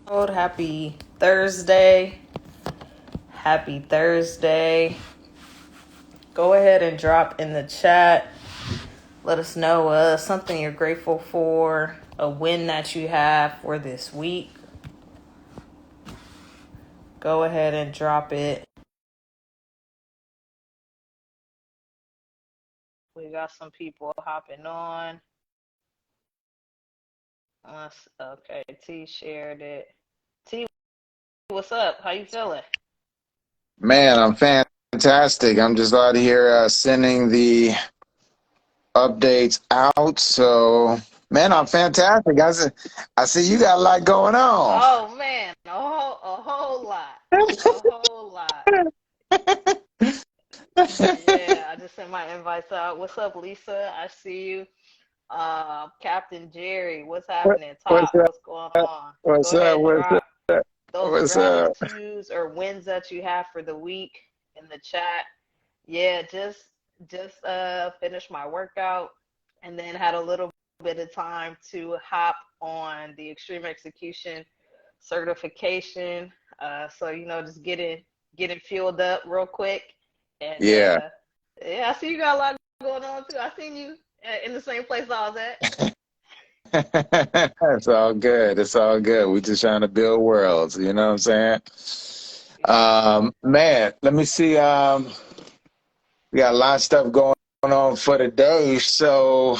Old happy Thursday. Happy Thursday. Go ahead and drop in the chat. Let us know something you're grateful for, a win that you have for this week. Go ahead and drop it. We got some people hopping on. Okay, T shared it. T, what's up? How you feeling? Man, I'm fantastic. I'm just out here sending the updates out. So, man, I'm fantastic. I see you got a lot going on. Oh man, a whole lot. A whole lot. Yeah, I just sent my invites out. What's up, Lisa? I see you. Captain Jerry, what's happening? What's Top, up? what's going on? Go What's up? ahead and What's drop up? those What's up? gratitudes or wins that you have for the week in the chat. Yeah, just finished my workout and then had a little bit of time to hop on the extreme execution certification. So just getting fueled up real quick. And Yeah. yeah, I see you got a lot going on too. I seen you in the same place I was at. It's all good. It's all good. We just trying to build worlds. You know what I'm saying? Yeah. Man, let me see. We got a lot of stuff going on for today. So,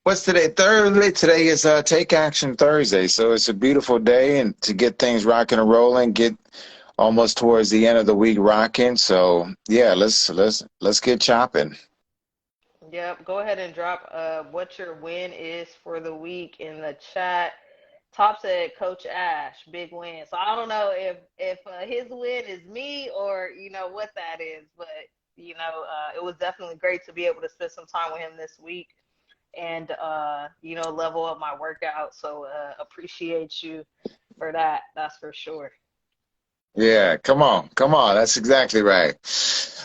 what's today? Thursday. Today is Take Action Thursday. So it's a beautiful day, and to get things rocking and rolling, get almost towards the end of the week rocking. So yeah, let's get chopping. Yep. Go ahead and drop what your win is for the week in the chat. Top said Coach Ash, big win. So I don't know if his win is me or what that is, but it was definitely great to be able to spend some time with him this week and level up my workout. So appreciate you for that. That's for sure. Yeah, come on, come on. That's exactly right.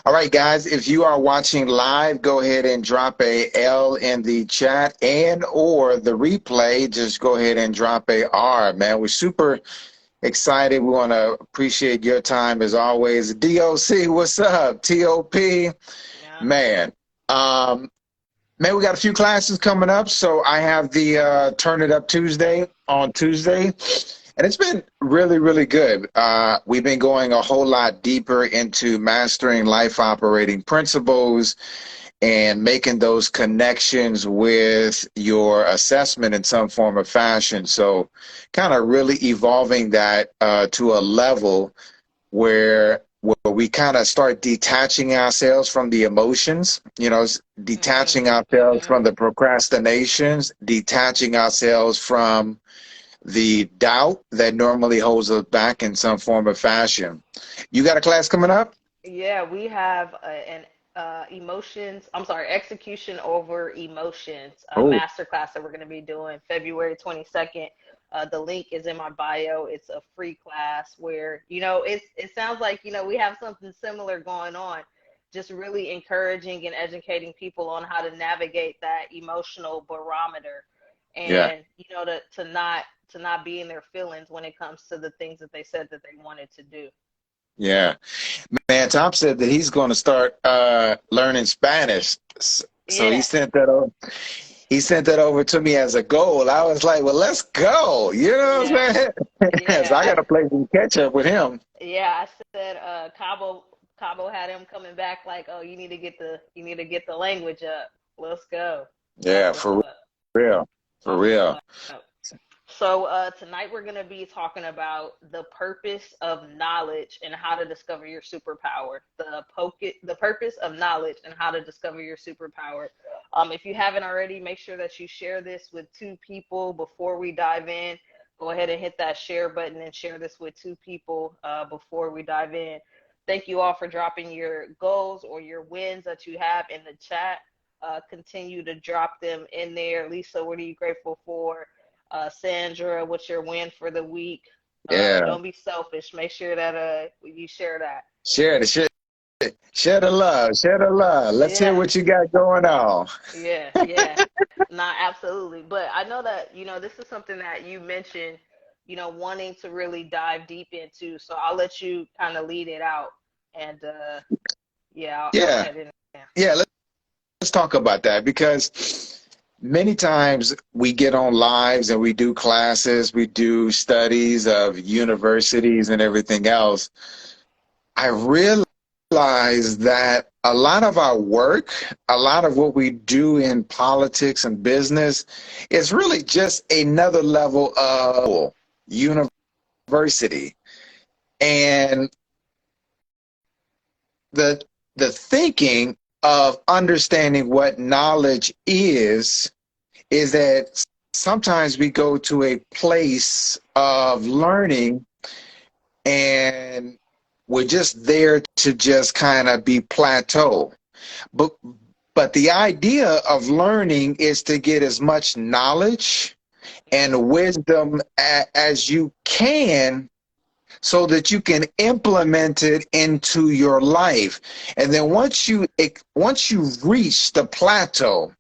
All right, guys, if you are watching live, go ahead and drop a L in the chat and or the replay, just go ahead and drop a R, man. We're super excited. We want to appreciate your time as always. DOC, what's up? TOP, Yeah. man. Um, Man, we got a few classes coming up. So I have the Turn It Up Tuesday on Tuesday, and it's been really, really good. We've been going a whole lot deeper into mastering life operating principles and making those connections with your assessment in some form or fashion. So, kind of really evolving that to a level where we kind of start detaching ourselves from the emotions, detaching Mhm. ourselves Mhm. from the procrastinations, detaching ourselves from the doubt that normally holds us back in some form or fashion. You got a class coming up? Yeah, we have an emotions. I'm sorry, execution over emotions Oh, masterclass that we're going to be doing February 22nd. The link is in my bio. It's a free class where it sounds like we have something similar going on. Just really encouraging and educating people on how to navigate that emotional barometer, yeah. and to not be in their feelings when it comes to the things that they said that they wanted to do. Yeah. Man, Tom said that he's going to start learning Spanish. So Yeah. he sent that over to me as a goal. I was like, well, let's go. You know what Yeah, I'm saying? So yeah, I got to play some catch up with him. yeah. I said Cabo had him coming back like, oh, you need to get the language up. Let's go. That's Yeah, what's for up. real. For That's what's real. up. So tonight we're going to be talking about the purpose of knowledge and how to discover your superpower. The purpose of knowledge and how to discover your superpower. If you haven't already, make sure that you share this with two people before we dive in. Go ahead and hit that share button and share this with two people before we dive in. Thank you all for dropping your goals or your wins that you have in the chat. Continue to drop them in there. Lisa, what are you grateful for? Sandra, what's your win for the week? Yeah. Don't be selfish. Make sure that you share that. Share the shit. Share the love. Share the love. Let's hear Yeah, what you got going on. yeah, yeah. Not absolutely. But I know that this is something that you mentioned wanting to really dive deep into. So I'll let you kind of lead it out. And yeah, I'll Yeah. head in there. Yeah. Let's talk about that, because many times we get on lives and we do classes, we do studies of universities and everything else. I realize that a lot of our work, a lot of what we do in politics and business is really just another level of university. And the the thinking of understanding what knowledge is that sometimes we go to a place of learning and we're just there to just kind of be plateau. But the idea of learning is to get as much knowledge and wisdom as you can, so that you can implement it into your life. And then once you reach the plateau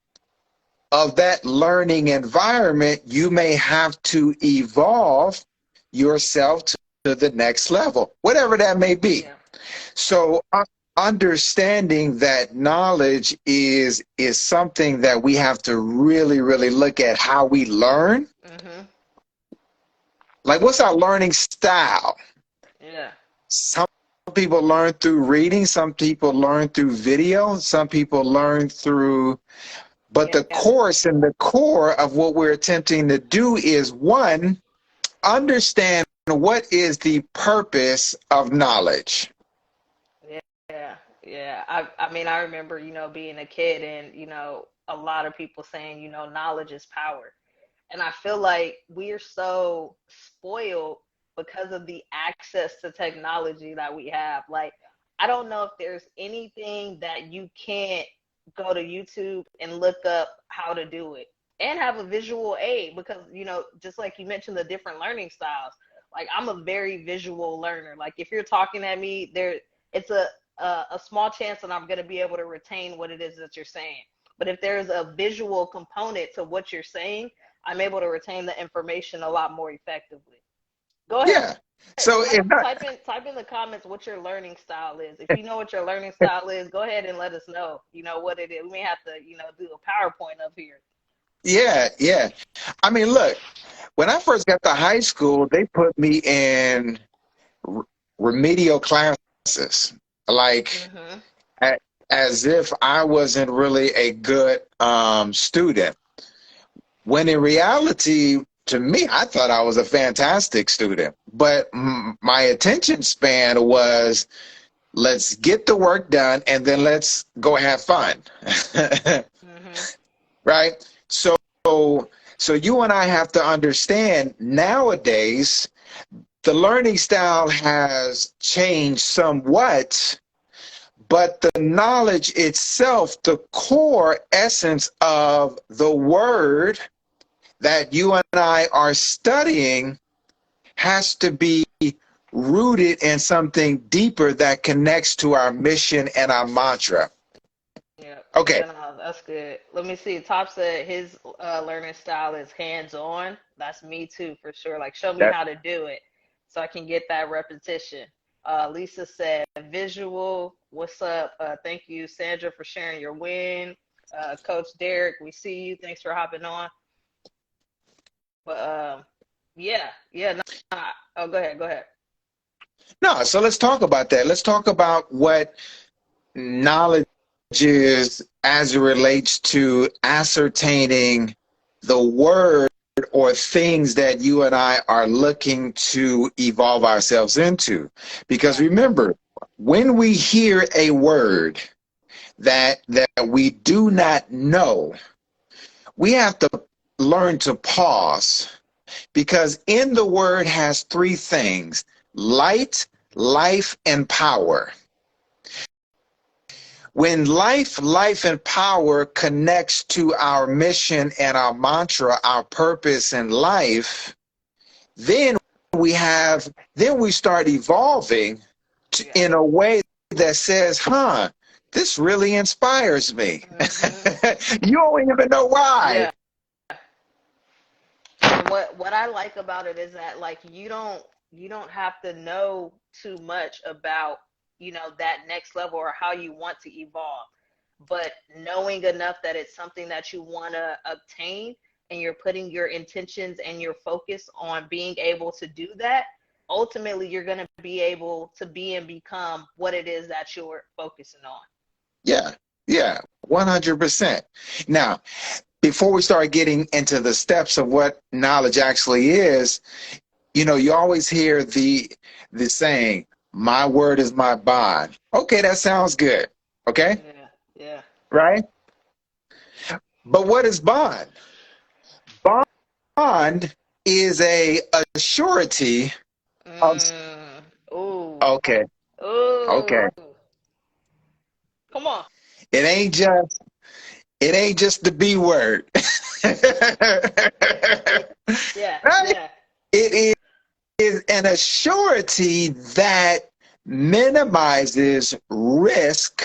of that learning environment, you may have to evolve yourself to the next level, whatever that may be. Yeah. So understanding that knowledge is something that we have to really, really look at how we learn. Mm-hmm. Like, what's our learning style? Yeah. Some people learn through reading, some people learn through video, some people learn through, but the Yeah. course and the core of what we're attempting to do is, one, understand what is the purpose of knowledge. Yeah, yeah. I mean, I remember, being a kid and, a lot of people saying, knowledge is power. And I feel like we're so spoiled because of the access to technology that we have. Like, I don't know if there's anything that you can't go to YouTube and look up how to do it and have a visual aid, because, just like you mentioned, the different learning styles. Like, I'm a very visual learner. Like, if you're talking at me, it's a small chance that I'm going to be able to retain what it is that you're saying. But if there's a visual component to what you're saying, I'm able to retain the information a lot more effectively. Go ahead. Yeah. So if not, Type in the comments what your learning style is. If you know what your learning style is, go ahead and let us know, what it is. We may have to, do a PowerPoint up here. yeah, yeah. I mean, look, when I first got to high school, they put me in remedial classes, like Mm-hmm. as if I wasn't really a good student. When in reality, to me, I thought I was a fantastic student. But my attention span was, let's get the work done and then let's go have fun. Mm-hmm. Right? So you and I have to understand, nowadays the learning style has changed somewhat, but the knowledge itself, the core essence of the word that you and I are studying, has to be rooted in something deeper that connects to our mission and our mantra. Yeah. Okay. Yeah, no, that's good. Let me see. Top said his learning style is hands-on. That's me too, for sure. Like, show me That, how to do it so I can get that repetition. Lisa said visual. What's up? Thank you, Sandra, for sharing your win. Coach Derek, we see you. Thanks for hopping on. But yeah, yeah. No, oh, go ahead, go ahead. no, so let's talk about that. Let's talk about what knowledge is as it relates to ascertaining the word or things that you and I are looking to evolve ourselves into. Because remember, when we hear a word that we do not know, we have to learn to pause, because in the word has three things: light, life, and power. When life, and power connects to our mission and our mantra, our purpose in life, then we start evolving in a way that says, this really inspires me. Mm-hmm. You don't even know why. Yeah. And what I like about it is that like you don't have to know too much about, that next level or how you want to evolve. But knowing enough that it's something that you want to obtain, and you're putting your intentions and your focus on being able to do that, ultimately you're going to be able to be and become what it is that you're focusing on. Yeah, yeah, 100%. Now, before we start getting into the steps of what knowledge actually is, you always hear the saying, "My word is my bond." Okay, that sounds good. Okay, Yeah, yeah. right? But what is bond? Bond is a surety of. Mm. Ooh. Okay, okay. Ooh. Come on. It ain't just it ain't just the B word. Yeah, Right? yeah. It is an assurity that minimizes risk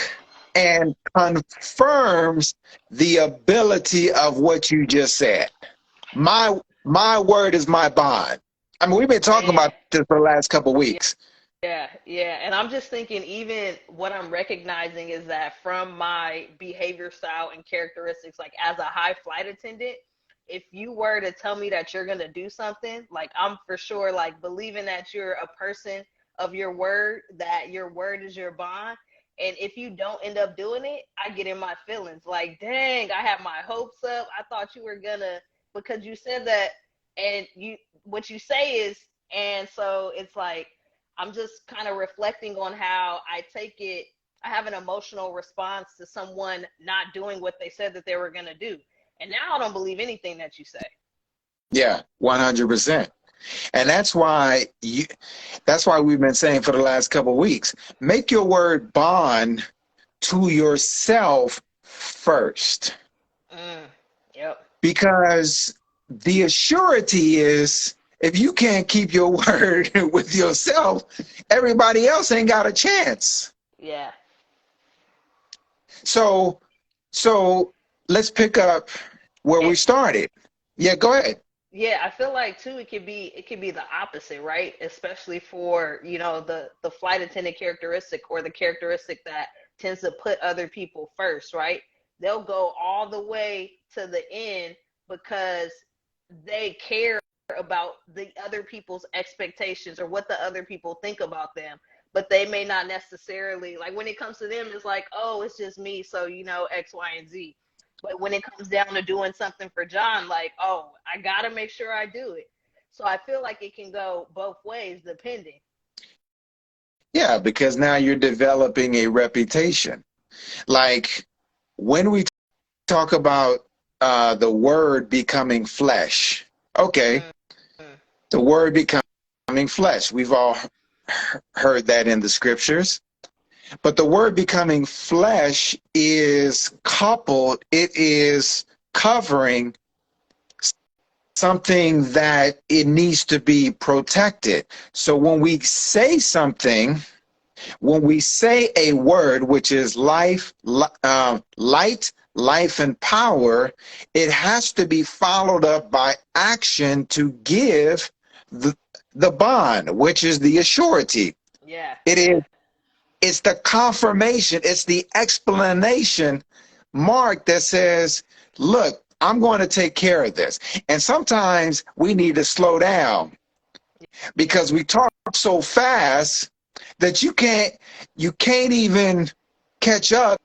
and confirms the ability of what you just said. My word is my bond. I mean, we've been talking Man. about this for the last couple of weeks. Yeah, yeah. And I'm just thinking, even what I'm recognizing is that from my behavior style and characteristics, like as a high flight attendant, if you were to tell me that you're going to do something, like I'm for sure like believing that you're a person of your word, that your word is your bond. And if you don't end up doing it, I get in my feelings like, dang, I have my hopes up. I thought you were gonna, because you said that, and what you say is, and so it's like, I'm just kind of reflecting on how I take it. I have an emotional response to someone not doing what they said that they were going to do. And now I don't believe anything that you say. Yeah, 100%. And that's why we've been saying for the last couple of weeks, make your word bond to yourself first. Mm, yep. Because the assurity is, if you can't keep your word with yourself, everybody else ain't got a chance. Yeah. So so let's pick up where And we started. Yeah, go ahead. yeah, I feel like too it could be the opposite, right? Especially for, the flight attendant characteristic, or the characteristic that tends to put other people first, right? They'll go all the way to the end because they care about the other people's expectations or what the other people think about them. But they may not necessarily, like, when it comes to them, it's like, oh, it's just me, so X, Y, and Z. But when it comes down to doing something for John, like, oh, I gotta make sure I do it. So I feel like it can go both ways depending. Yeah, because now you're developing a reputation. Like when we talk about the word becoming flesh, okay, Mm-hmm. the word becoming flesh. We've all heard that in the scriptures. But the word becoming flesh is coupled, it is covering something that it needs to be protected. So when we say something, when we say a word, which is light, life, and power, it has to be followed up by action to give the, the bond, which is the assurity. Yeah, It yeah, is it's the confirmation, it's the explanation mark that says, look, I'm going to take care of this. And sometimes we need to slow down yeah, because we talk so fast that you can't even catch up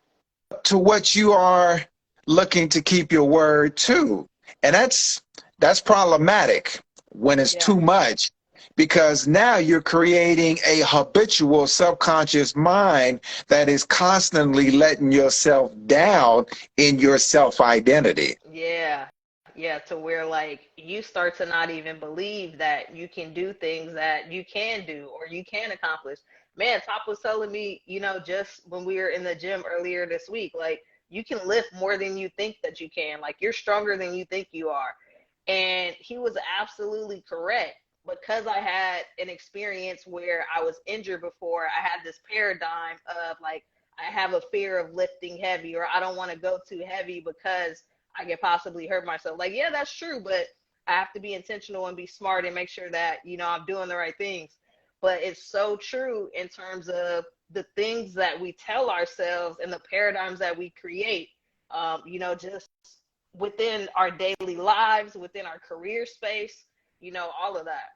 to what you are looking to keep your word to. And that's problematic when it's yeah. too much, because now you're creating a habitual subconscious mind that is constantly letting yourself down in your self identity. Yeah, yeah, to where like you start to not even believe that you can do things that you can do or you can accomplish. Man, Top was telling me, just when we were in the gym earlier this week, like you can lift more than you think that you can. Like you're stronger than you think you are. And he was absolutely correct, because I had an experience where I was injured before. I had this paradigm of like, I have a fear of lifting heavy, or I don't want to go too heavy because I could possibly hurt myself. Like, yeah, that's true, but I have to be intentional and be smart and make sure that, I'm doing the right things. But it's so true in terms of the things that we tell ourselves and the paradigms that we create, just within our daily lives, within our career space, all of that.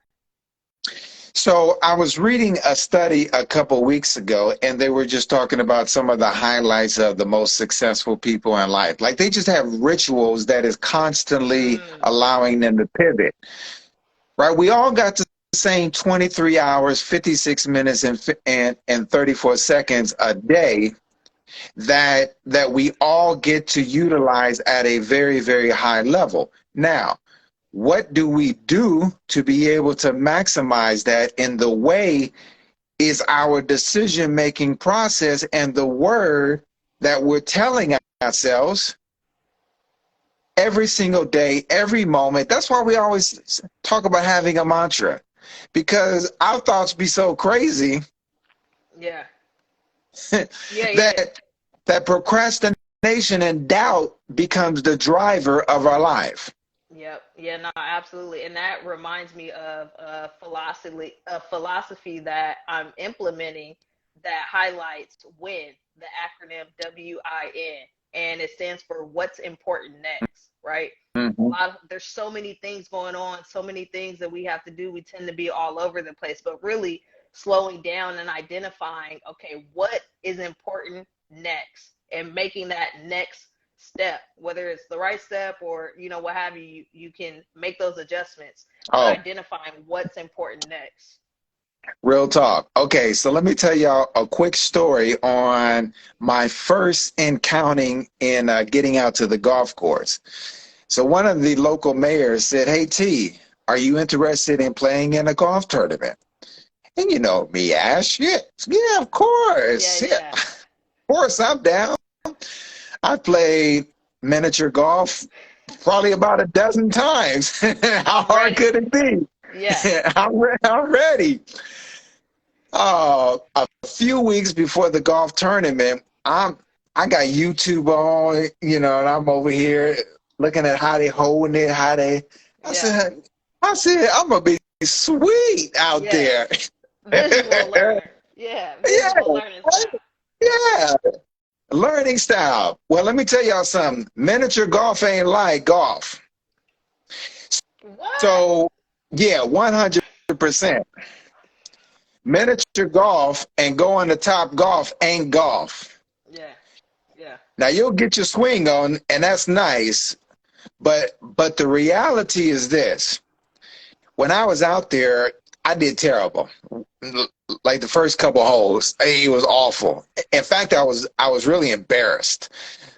So I was reading a study a couple weeks ago, and they were just talking about some of the highlights of the most successful people in life. Like they just have rituals that is constantly allowing them to pivot. Right? We all got the same 23 hours, 56 minutes, and 34 seconds a day that we all get to utilize at a very, very high level. Now, what do we do to be able to maximize that? In the way is our decision making process and the word that we're telling ourselves every single day, every moment. That's why we always talk about having a mantra, because our thoughts be so crazy. Yeah. that procrastination and doubt becomes the driver of our life. Yep. Yeah, no, absolutely. And that reminds me of a philosophy that I'm implementing that highlights WIN, the acronym WIN, and it stands for what's important next, right? Mm-hmm. There's so many things going on, so many things that we have to do. We tend to be all over the place, but really slowing down and identifying, okay, what is important next, and making that next step, whether it's the right step or what have you can make those adjustments, but identifying what's important next. Real talk. Okay, so let me tell y'all a quick story on my first encountering in getting out to the golf course. So one of the local mayors said, "Hey T, are you interested in playing in a golf tournament?" And you know me, Ash, yeah, of course. Yeah. Of course, I'm down. I played miniature golf probably about a dozen times. How hard could it be? Yeah. I'm ready. A few weeks before the golf tournament, I got YouTube on, and I'm over here looking at how they holding it, I said, I'm gonna be sweet out there. Visual learner. Yeah, visual learning style. Yeah, learning style. Well, let me tell y'all something. Miniature golf ain't like golf. What? So, yeah, 100%. Miniature golf and going to top golf ain't golf. Yeah. Now you'll get your swing on, and that's nice, but the reality is this: when I was out there, I did terrible. Like the first couple holes, it was awful. In fact, I was really embarrassed.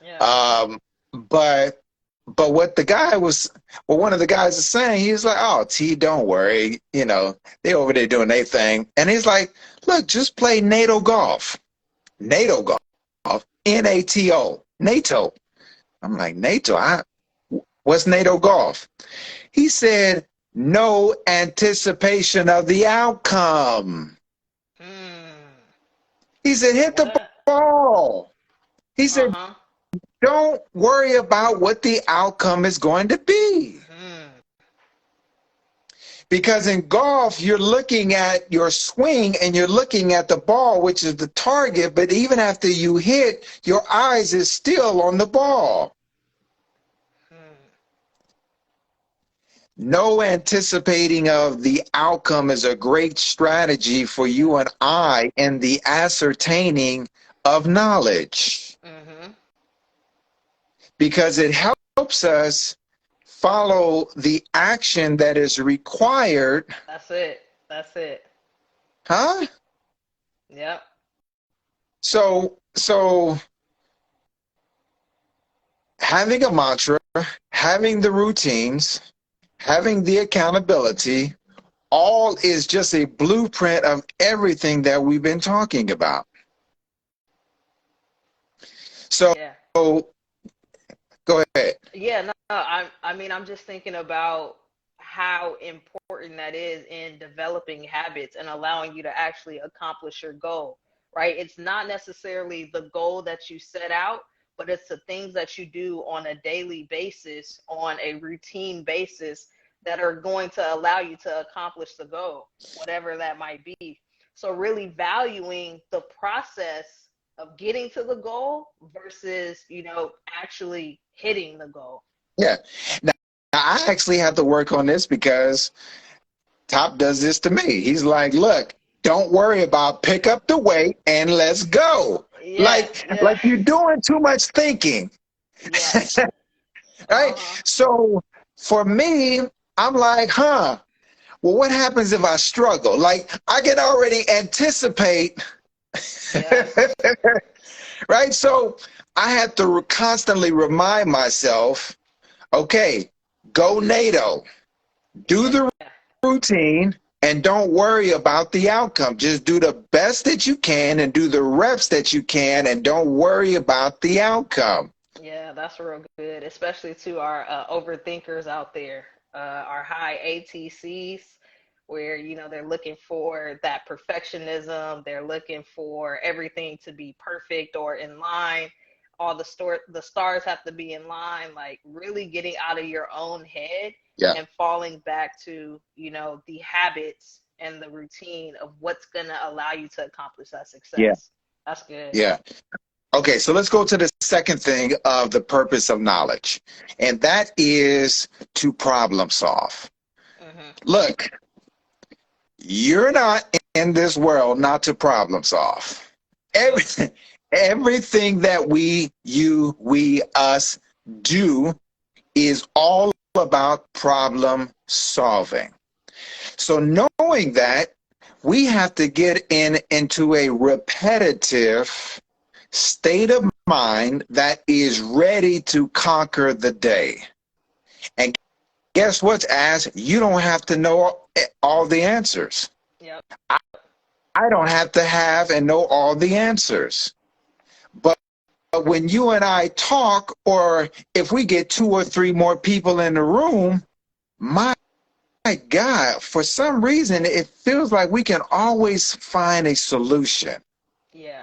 Yeah. But what one of the guys is saying, he was like, "Oh, T, don't worry. They over there doing their thing." And he's like, "Look, just play NATO golf. NATO golf. NATO. NATO." I'm like, NATO? What's NATO golf? He said, "No anticipation of the outcome." He said, "Hit the ball." He said, "Don't worry about what the outcome is going to be." Because in golf, you're looking at your swing and you're looking at the ball, which is the target. But even after you hit, your eyes is still on the ball. No anticipating of the outcome is a great strategy for you and I in the ascertaining of knowledge. Because it helps us follow the action that is required. That's it. Huh? Yep. So having a mantra, having the routines, having the accountability, all is just a blueprint of everything that we've been talking about. So go ahead. Yeah, no, I'm just thinking about how important that is in developing habits and allowing you to actually accomplish your goal, right? It's not necessarily the goal that you set out, but it's the things that you do on a daily basis, on a routine basis, that are going to allow you to accomplish the goal, whatever that might be. So really valuing the process of getting to the goal versus, actually hitting the goal. Yeah. Now, I actually have to work on this because Top does this to me. He's like, look, don't worry about, pick up the weight and let's go. Yeah, Like yeah, you're doing too much thinking. yes. Right? Uh-huh. So for me, I'm like, well, what happens if I struggle? Like I can already anticipate, Yes. right? So I have to constantly remind myself, okay, go NATO, do Yeah. the routine, and don't worry about the outcome. Just do the best that you can and do the reps that you can and don't worry about the outcome. Yeah, that's real good, especially to our overthinkers out there, our high ATCs, where they're looking for that perfectionism. They're looking for everything to be perfect or in line. All the stars have to be in line. Like really getting out of your own head Yeah. and falling back to the habits and the routine of what's gonna allow you to accomplish that Yeah. success. That's good. Yeah. Okay, so let's go to the second thing of the purpose of knowledge, and that is to problem solve. Hmm. Look, you're not in this world not to problem solve. Nope. Everything, everything that we, us do is all about problem solving. So knowing that, we have to get into a repetitive state of mind that is ready to conquer the day. And guess what, As? You don't have to know all the answers. Yep. I don't have to have and know all the answers. But when you and I talk, or if we get two or three more people in the room, my God, for some reason, it feels like we can always find a solution. Yeah.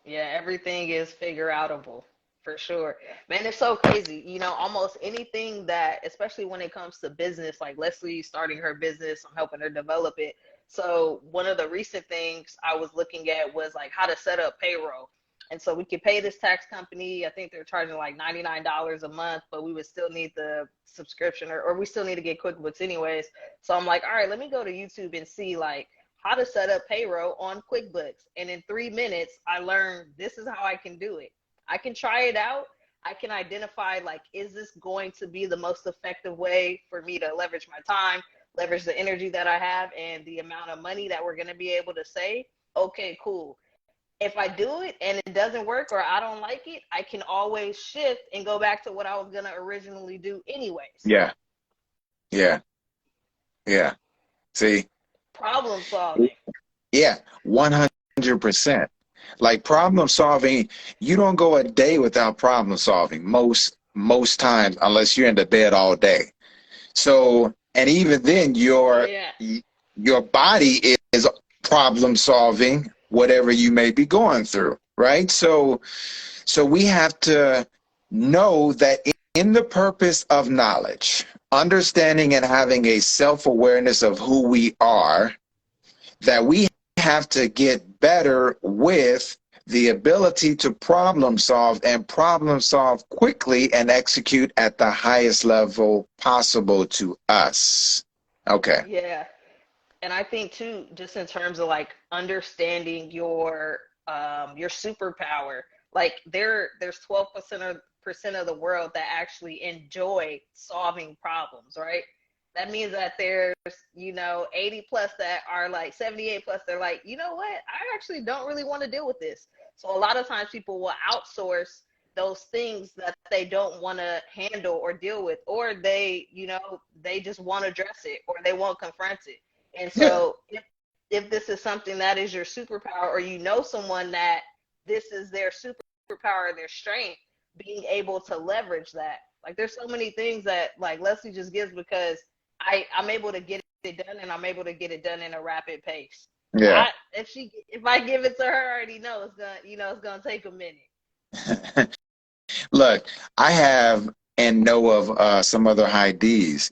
Yeah, everything is figure outable for sure. Man, it's so crazy. Almost anything that, especially when it comes to business, like Leslie starting her business, I'm helping her develop it. So one of the recent things I was looking at was like how to set up payroll. And so we could pay this tax company. I think they're charging like $99 a month, but we would still need the subscription, or we still need to get QuickBooks anyways. So I'm like, all right, let me go to YouTube and see like how to set up payroll on QuickBooks. And in 3 minutes, I learned this is how I can do it. I can try it out. I can identify like, is this going to be the most effective way for me to leverage my time, leverage the energy that I have, and the amount of money that we're going to be able to save? Okay, cool. If I do it and it doesn't work or I don't like it, I can always shift and go back to what I was going to originally do anyways. Yeah, yeah, yeah. See? Problem solving. Yeah, 100%. Like problem solving, you don't go a day without problem solving most times, unless you're in the bed all day. So, and even then, Yeah. your body is problem solving whatever you may be going through, right? So we have to know that in the purpose of knowledge, understanding and having a self-awareness of who we are, that we have to get better with the ability to problem solve and problem solve quickly and execute at the highest level possible to us. Okay. Yeah. And I think too, just in terms of like understanding your superpower, like there's 12% of the world that actually enjoy solving problems, right? That means that there's 80 plus that are like 78 plus, they're like, you know what, I actually don't really want to deal with this. So a lot of times people will outsource those things that they don't want to handle or deal with, or they just want to address it or they won't confront it. And Yeah. so if this is something that is your superpower, or someone that this is their superpower, their strength, being able to leverage that. Like there's so many things that like Leslie just gives because I'm able to get it done, and I'm able to get it done in a rapid pace. Yeah. If I give it to her, I already know it's gonna take a minute. Look, I have and know of some other high Ds.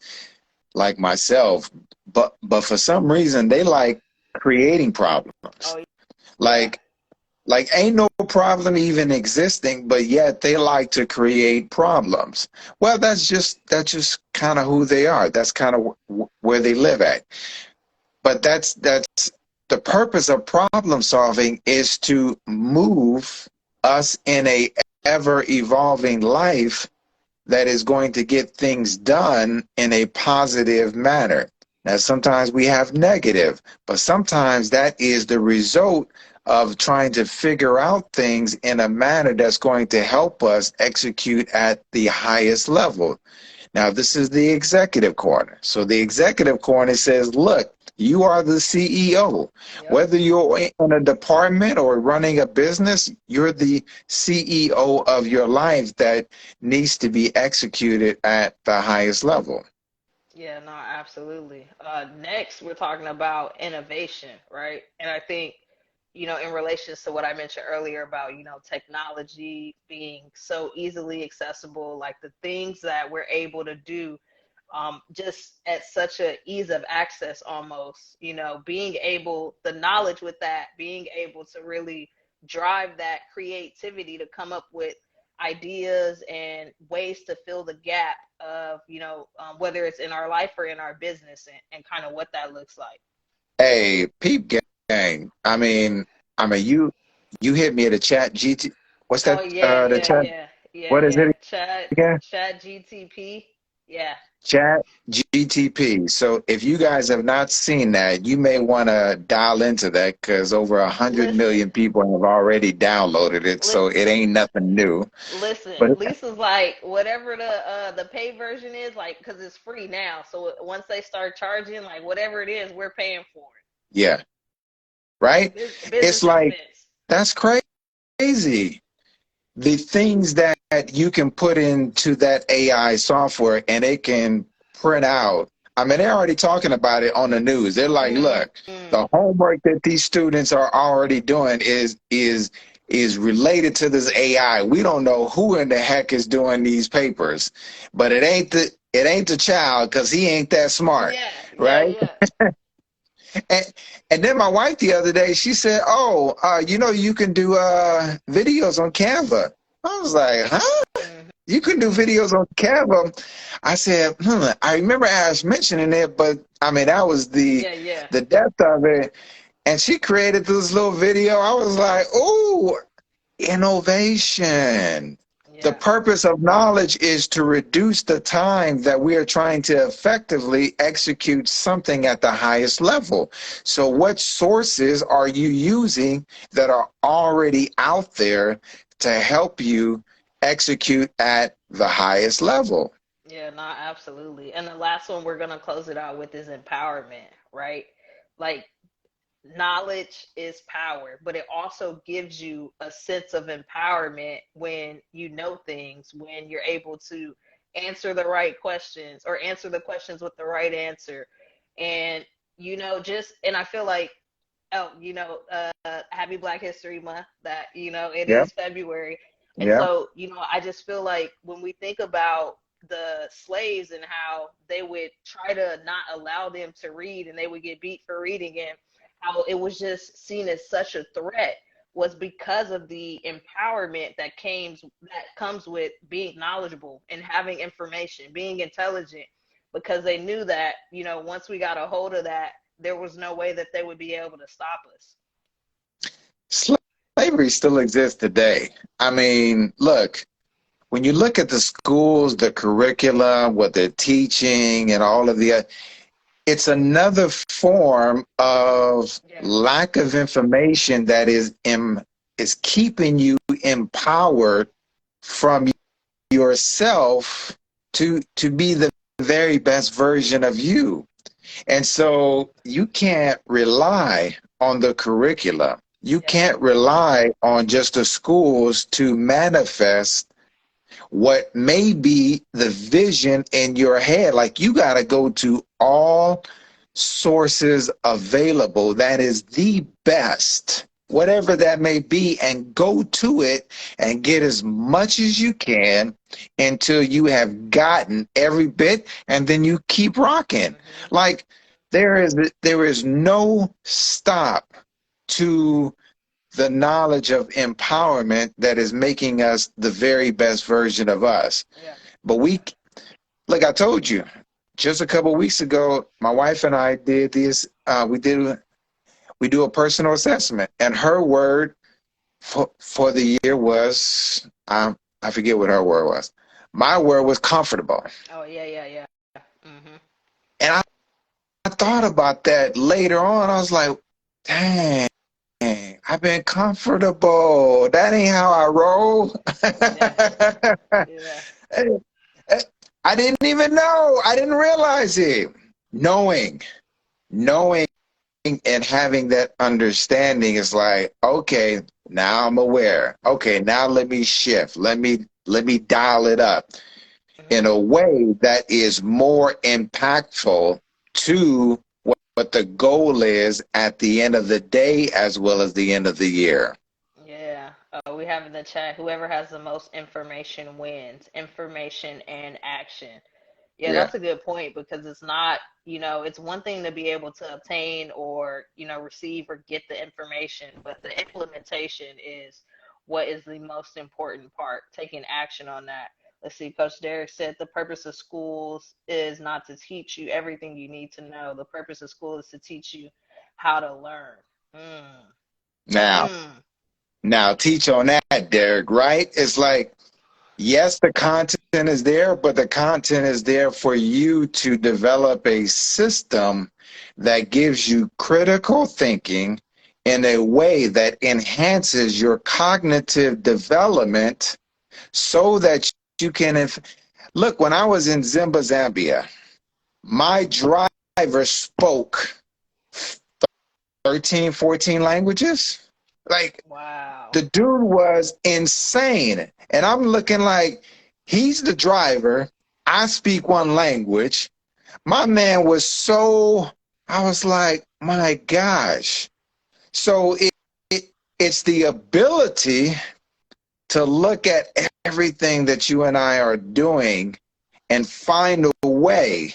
like myself, but for some reason they like creating problems. Oh yeah. Like ain't no problem even existing, but yet they like to create problems. Well, that's just kind of who they are. That's kind of where they live at. But that's the purpose of problem solving, is to move us in a ever evolving life that is going to get things done in a positive manner. Now, sometimes we have negative, but sometimes that is the result of trying to figure out things in a manner that's going to help us execute at the highest level. Now, this is the executive corner. So the executive corner says, look, you are the CEO. Yep. Whether you're in a department or running a business, you're the CEO of your life that needs to be executed at the highest level. Yeah, no, absolutely. Next, we're talking about innovation, right? And I think, in relation to what I mentioned earlier about, technology being so easily accessible, like the things that we're able to do just at such a ease of access almost, being able, the knowledge with that, being able to really drive that creativity to come up with ideas and ways to fill the gap of, whether it's in our life or in our business, and kind of what that looks like. Hey, peep gang. You hit me at a chat GT. What's Oh that? yeah, The yeah, chat. yeah, yeah, What is yeah. it again? Chat GTP. Yeah. Chat GTP. So if you guys have not seen that, you may want to dial into that, because over 100 million Listen, people have already downloaded it. So listen. it ain't nothing new. Listen, But Lisa's like, whatever the pay version is, like, because it's free now. So once they start charging, like, whatever it is, we're paying for yeah, right? it. It's Business like, expense. that's crazy. The things that you can put into that AI software and it can print out. I mean, they're already talking about it on the news. They're like, look, Mm-hmm. the homework that these students are already doing is related to this AI. We don't know who in the heck is doing these papers, but it ain't the child, because he ain't that smart, Yeah, yeah, right? yeah. And then my wife the other day, she said, "Oh, you can do videos on Canva." I was like, "Huh? You can do Mm-hmm. videos on Canva?" I said, I remember Ash mentioning it, but I mean that was the Yeah, yeah, the depth of it. And she created this little video. I was like, "Oh, innovation." The yeah, purpose of knowledge is to reduce the time that we are trying to effectively execute something at the highest level. So, what sources are you using that are already out there to help you execute at the highest level? yeah. No, absolutely. And the last one we're gonna close it out with is empowerment, right? Like, knowledge is power, but it also gives you a sense of empowerment when you know things, when you're able to answer the right questions or answer the questions with the right answer. And, just, and I feel like, oh, happy Black History Month, that, it Yeah, is February. And yeah. so, I just feel like when we think about the slaves and how they would try to not allow them to read and they would get beat for reading, and how it was just seen as such a threat, was because of the empowerment that comes with being knowledgeable and having information, being intelligent, because they knew that, once we got a hold of that, there was no way that they would be able to stop us. Slavery still exists today. I mean, look, when you look at the schools, the curriculum, what they're teaching, and all of the, it's another form of Yeah. lack of information that is keeping you empowered from yourself to be the very best version of you. And so you can't rely on the curriculum. You Yeah. can't rely on just the schools to manifest what may be the vision in your head. Like, you got to go to all sources available that is the best whatever that may be, and go to it and get as much as you can until you have gotten every bit, and then you keep rocking. Hmm. Like there is no stop to the knowledge of empowerment that is making us the very best version of us. Yeah. But like I told you, just a couple of weeks ago, my wife and I did this. We do a personal assessment, and her word for the year was I forget what her word was. My word was comfortable, Oh yeah, yeah, yeah. Hmm. and I thought about that later on. I was like, dang. I've been comfortable. That ain't how I roll. Yeah. Yeah. I didn't even know. I didn't realize it. Knowing, knowing and having that understanding is like, okay, now I'm aware. Okay, now let me shift. Let me dial it up in Hmm. a way that is more impactful to what the goal is at the end of the day as well as the end of the year. Yeah. We have in the chat, whoever has the most information wins. Information and action. Yeah, Yeah. that's a good point because it's not, it's one thing to be able to obtain or, receive or get the information, but the implementation is what is the most important part, taking action on that. Let's see, Coach Derek said the purpose of schools is not to teach you everything you need to know. The purpose of school is to teach you how to learn. Mm. Now, Mm. now teach on that, Derek, right? It's like, yes, the content is there, but the content is there for you to develop a system that gives you critical thinking in a way that enhances your cognitive development so that you can look. When I was in Zambia, my driver spoke 13, 14 languages. Like, Wow. the dude was insane. And I'm looking like, he's the driver. I speak one language. My man was so, I was like, my gosh. So it's the ability to look at everything that you and I are doing and find a way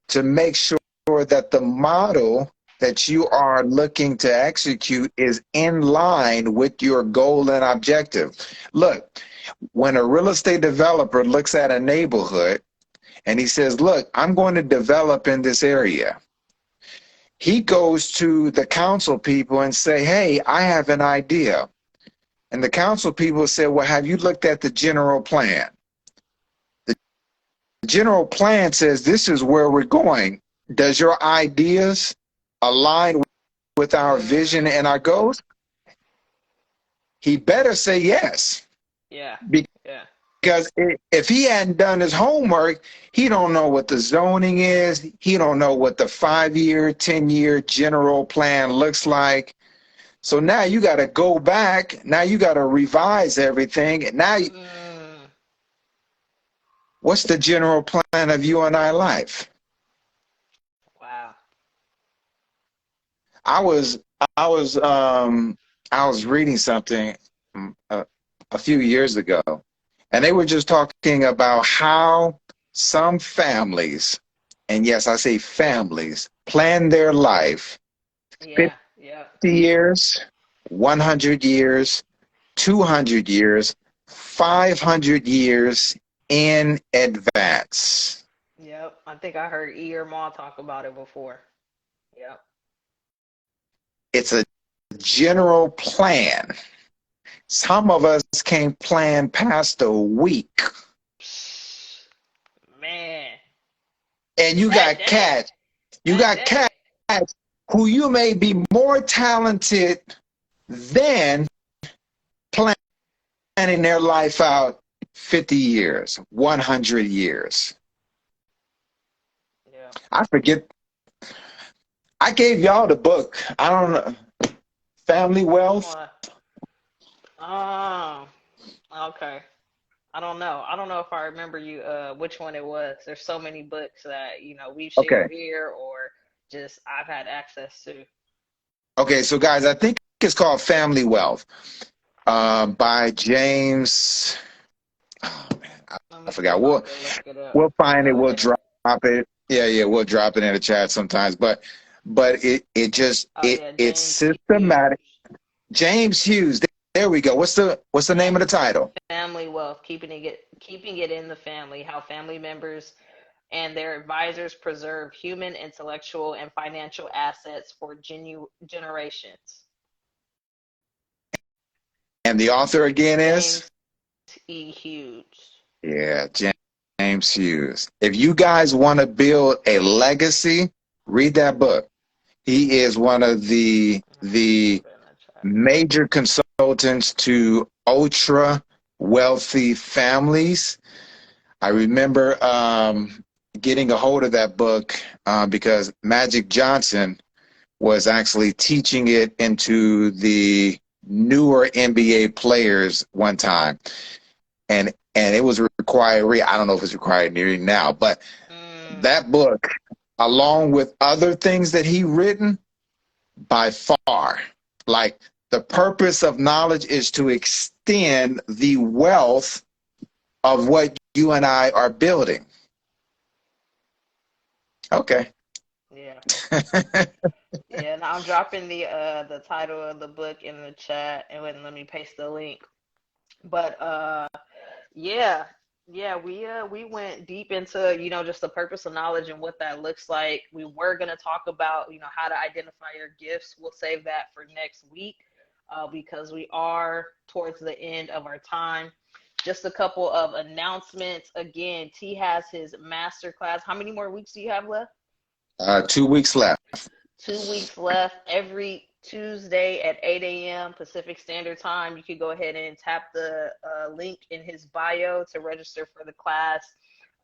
to make sure that the model that you are looking to execute is in line with your goal and objective. Look, when a real estate developer looks at a neighborhood and he says, look, I'm going to develop in this area, he goes to the council people and say, hey, I have an idea. And the council people say, well, have you looked at the general plan? The general plan says this is where we're going. Does your ideas align with our vision Mm. and our goals? He better say yes. Yeah. Yeah. Because if he hadn't done his homework, he don't know what the zoning is. He don't know what the 5-year, 10-year general plan looks like. So now you got to go back. Now you got to revise everything. And now, Mm. what's the general plan of you and I life? Wow. I was I was I was reading something a few years ago, and they were just talking about how some families, and yes, I say families, plan their life Yeah. 50 Yeah. years, 100 years, 200 years, 500 years in advance. Yep. I think I heard E or Ma talk about it before. Yep. It's a general plan. Some of us can't plan past a week. Man, And you that got day, cats. You that got day. cats who you may be more talented than planning their life out 50 years, 100 years. Yeah. I forget. I gave y'all the book. I don't know. Family Which Wealth. one? Oh, okay. I don't know if I remember you which one it was. There's so many books that, we've Okay. shared here or just I've had access to. Okay, so guys, I think it's called Family Wealth, by James. Oh man, Let I me see forgot. if I can look it up. We'll find it. Go We'll ahead. drop it. Yeah, yeah, we'll drop it in the chat sometimes. But Oh yeah, it's James systematic. Hughes. James Hughes. There we go. What's the name of the title? Family wealth, keeping it in the family, how family members and their advisors preserve human, intellectual, and financial assets for generations. And the author again is? James E. Hughes. Yeah, James Hughes. If you guys want to build a legacy, read that book. He is one of the major consultants to ultra wealthy families. I remember getting a hold of that book because Magic Johnson was actually teaching it into the newer NBA players one time, and it was required. I don't know if it's required nearly now, but that book, along with other things that he written, by far, like the purpose of knowledge is to extend the wealth of what you and I are building. Okay. Yeah. Yeah, now I'm dropping the title of the book in the chat and let me paste the link. But yeah, yeah, we went deep into, just the purpose of knowledge and what that looks like. We were gonna talk about, how to identify your gifts. We'll save that for next week, because we are towards the end of our time. Just a couple of announcements. Again, T has his master class. How many more weeks do you have left? 2 weeks left. 2 weeks left. Every Tuesday at 8 a.m. Pacific Standard Time. You can go ahead and tap the link in his bio to register for the class.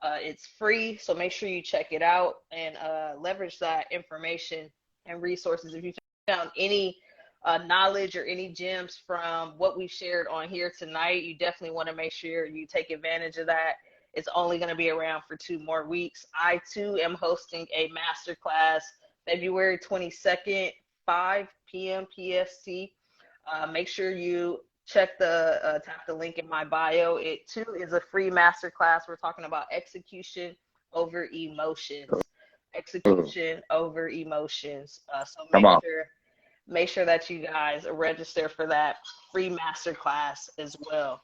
It's free, so make sure you check it out and leverage that information and resources. If you found any knowledge or any gems from what we shared on here tonight, you definitely want to make sure you take advantage of that. It's only going to be around for 2 more weeks. I, too, am hosting a masterclass February 22nd, 5 p.m. PST. Make sure you check tap the link in my bio. It too is a free masterclass. We're talking about execution over emotions. Execution over emotions. So Come on. make sure that you guys register for that free masterclass as well.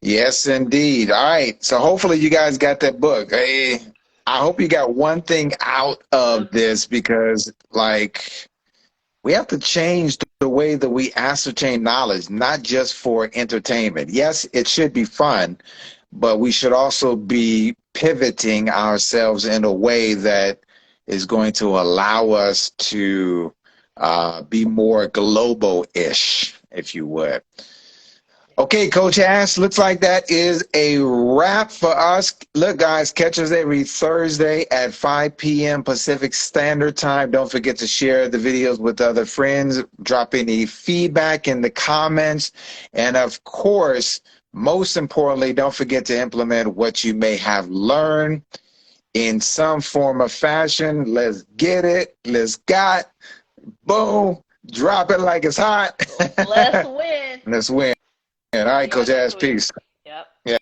Yes, indeed. All right. So hopefully you guys got that book. Hey, I hope you got one thing out of this, because like we have to change the way that we ascertain knowledge, not just for entertainment. Yes, it should be fun, but we should also be pivoting ourselves in a way that is going to allow us to be more global-ish, if you would. Okay, Coach Ash, looks like that is a wrap for us. Look, guys, catch us every Thursday at 5 p.m. Pacific Standard Time. Don't forget to share the videos with other friends. Drop any feedback in the comments. And, of course, most importantly, don't forget to implement what you may have learned in some form of fashion. Let's get it. Let's got. Boom. Drop it like it's hot. Let's win. Let's win. All right, See y'all Coach Ash, next week. peace.